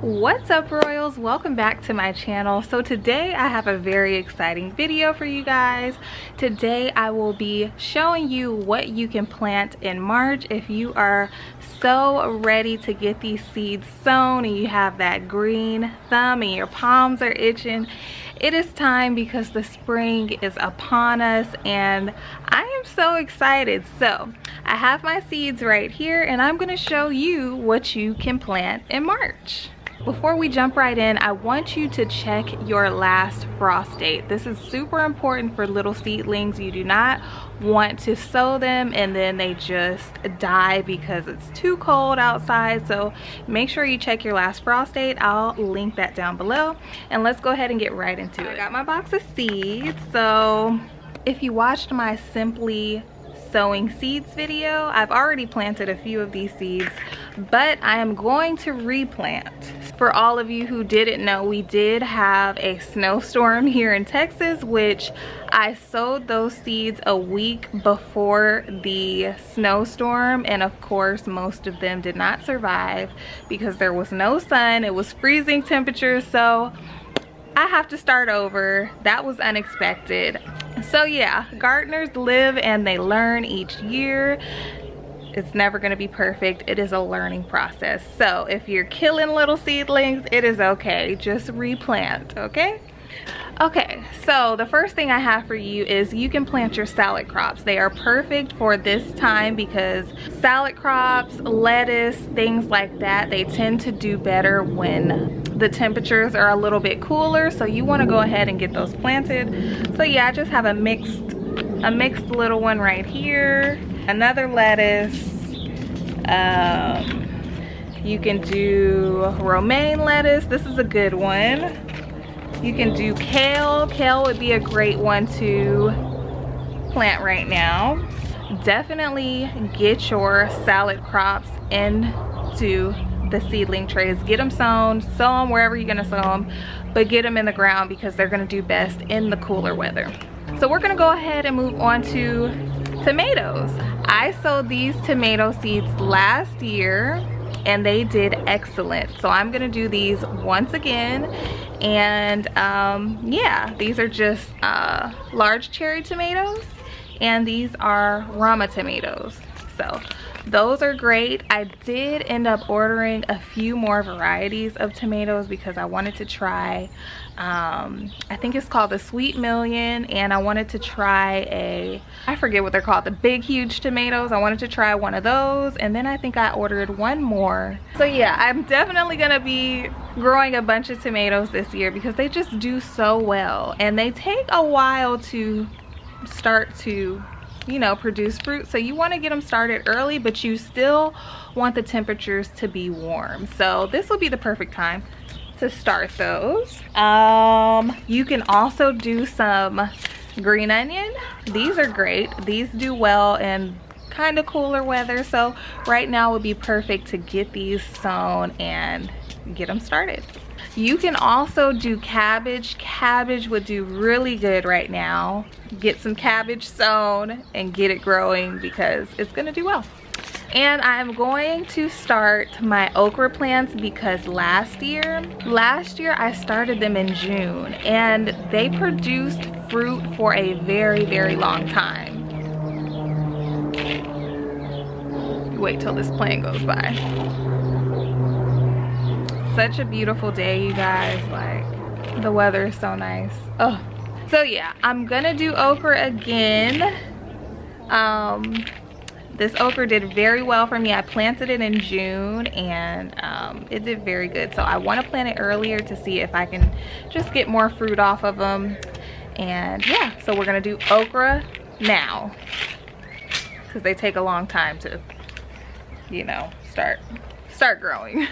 What's up, royals? Welcome back to my channel. So today I have a very exciting video for you guys. Today I will be showing you what you can plant in March if you are so ready to get these seeds sown and you have that green thumb and your palms are itching. It is time because the spring is upon us and I am so excited. So I have my seeds right here and I'm going to show you what you can plant in March. Before we jump right in, I want you to check your last frost date. This is super important for little seedlings. You do not want to sow them and then they just die because it's too cold outside. So make sure you check your last frost date. I'll link that down below. And let's go ahead and get right into it. I got my box of seeds. So if you watched my Simply Sowing Seeds video, I've already planted a few of these seeds, but I am going to replant. For all of you who didn't know, we did have a snowstorm here in Texas, which I sowed those seeds a week before the snowstorm, and of course most of them did not survive because there was no sun. It was freezing temperatures, so I have to start over. That was unexpected. So yeah, gardeners live and they learn each year. It's never going to be perfect. It is a learning process. So if you're killing little seedlings, it is okay. Just replant, okay? Okay, so the first thing I have for you is you can plant your salad crops. They are perfect for this time because salad crops, lettuce, things like that, they tend to do better when the temperatures are a little bit cooler. So you want to go ahead and get those planted. So yeah, I just have a mixed little one right here. Another lettuce. You can do romaine lettuce. This is a good one. You can do kale. Kale would be a great one to plant right now. Definitely get your salad crops into the seedling trays. Get them sow them wherever you're gonna sow them, but get them in the ground because they're gonna do best in the cooler weather. So we're gonna go ahead and move on to tomatoes. I sowed these tomato seeds last year and they did excellent. So I'm gonna do these once again. And yeah, these are just large cherry tomatoes and these are Rama tomatoes. So those are great. I did end up ordering a few more varieties of tomatoes because I wanted to try, I think it's called the Sweet Million, and I wanted to try I forget what they're called, the big huge tomatoes. I wanted to try one of those, and then I think I ordered one more. So yeah, I'm definitely gonna be growing a bunch of tomatoes this year because they just do so well and they take a while to start to, you know, produce fruit. So you want to get them started early, but you still want the temperatures to be warm. So this will be the perfect time to start those. You can also do some green onion. These are great. These do well in kind of cooler weather. So right now would be perfect to get these sown and get them started. You can also do cabbage. Cabbage would do really good right now. Get some cabbage sown and get it growing because it's gonna do well. And I'm going to start my okra plants because last year I started them in June and they produced fruit for a very, very long time. Wait till this plane goes by. Such a beautiful day, you guys. Like, the weather is so nice. Oh, so yeah, I'm gonna do okra again. This okra did very well for me. I planted it in June and it did very good. So I want to plant it earlier to see if I can just get more fruit off of them. And yeah, so we're gonna do okra now because they take a long time to, you know, start growing.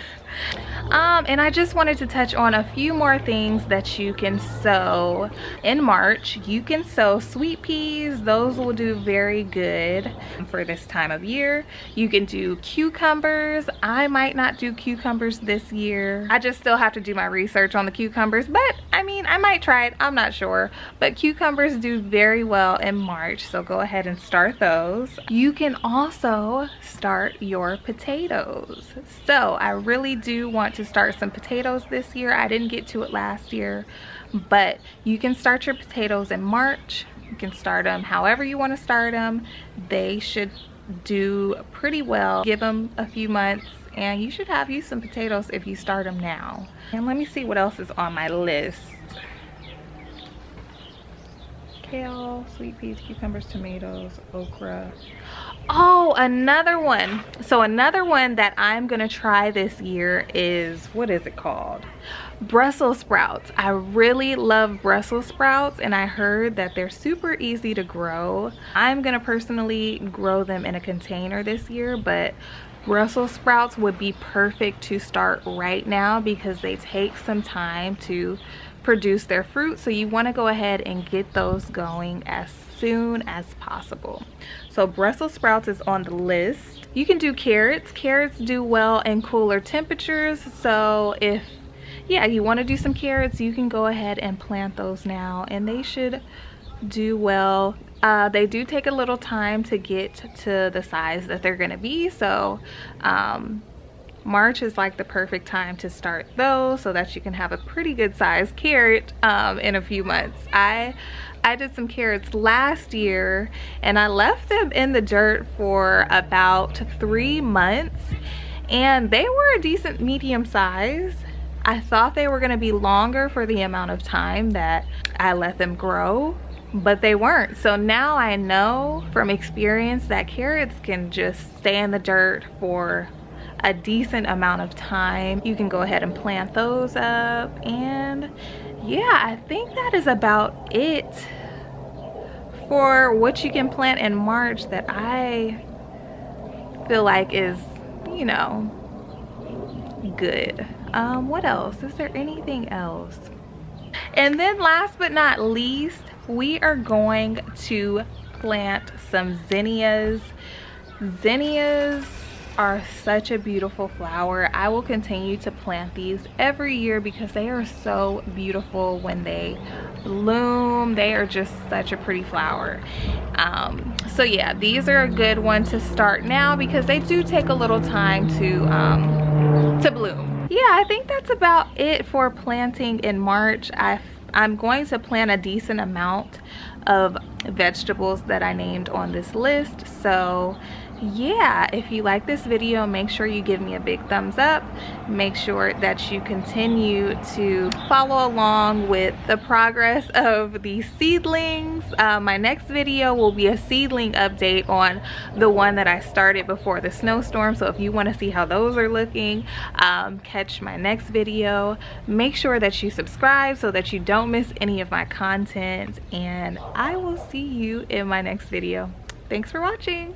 And I just wanted to touch on a few more things that you can sow in March. You can sow sweet peas. Those will do very good for this time of year. You can do cucumbers. I might not do cucumbers this year. I just still have to do my research on the cucumbers, but I mean, mean, I might try it, I'm not sure, but cucumbers do very well in March, so go ahead and start those. You can also start your potatoes. So I really do want to start some potatoes this year. I didn't get to it last year, but you can start your potatoes in March. You can start them however you want to start them. They should do pretty well. Give them a few months and you should have you some potatoes if you start them now. And let me see what else is on my list. Kale, sweet peas, cucumbers, tomatoes, okra. Oh, another one. So another one that I'm gonna try this year is, what is it called? Brussels sprouts. I really love Brussels sprouts and I heard that they're super easy to grow. I'm gonna personally grow them in a container this year, but Brussels sprouts would be perfect to start right now because they take some time to produce their fruit. So you want to go ahead and get those going as soon as possible. So Brussels sprouts is on the list. You can do carrots. Carrots do well in cooler temperatures. So if, yeah, you want to do some carrots, you can go ahead and plant those now and they should do well. They do take a little time to get to the size that they're gonna be, so March is like the perfect time to start those so that you can have a pretty good sized carrot in a few months. I did some carrots last year and I left them in the dirt for about 3 months and they were a decent medium size. I thought they were gonna be longer for the amount of time that I let them grow, but they weren't. So now I know from experience that carrots can just stay in the dirt for a decent amount of time. You can go ahead and plant those up, and yeah, I think that is about it for what you can plant in March that I feel like is, you know, good. What else? Is there anything else? And then last but not least, we are going to plant some zinnias. Zinnias are such a beautiful flower. I will continue to plant these every year because they are so beautiful when they bloom. They are just such a pretty flower. So yeah, these are a good one to start now because they do take a little time to bloom. Yeah, I think that's about it for planting in March. I'm going to plant a decent amount of vegetables that I named on this list. So yeah, if you like this video, make sure you give me a big thumbs up. Make sure that you continue to follow along with the progress of these seedlings. My next video will be a seedling update on the one that I started before the snowstorm. So if you want to see how those are looking, catch my next video. Make sure that you subscribe so that you don't miss any of my content, and I will see you in my next video. Thanks for watching.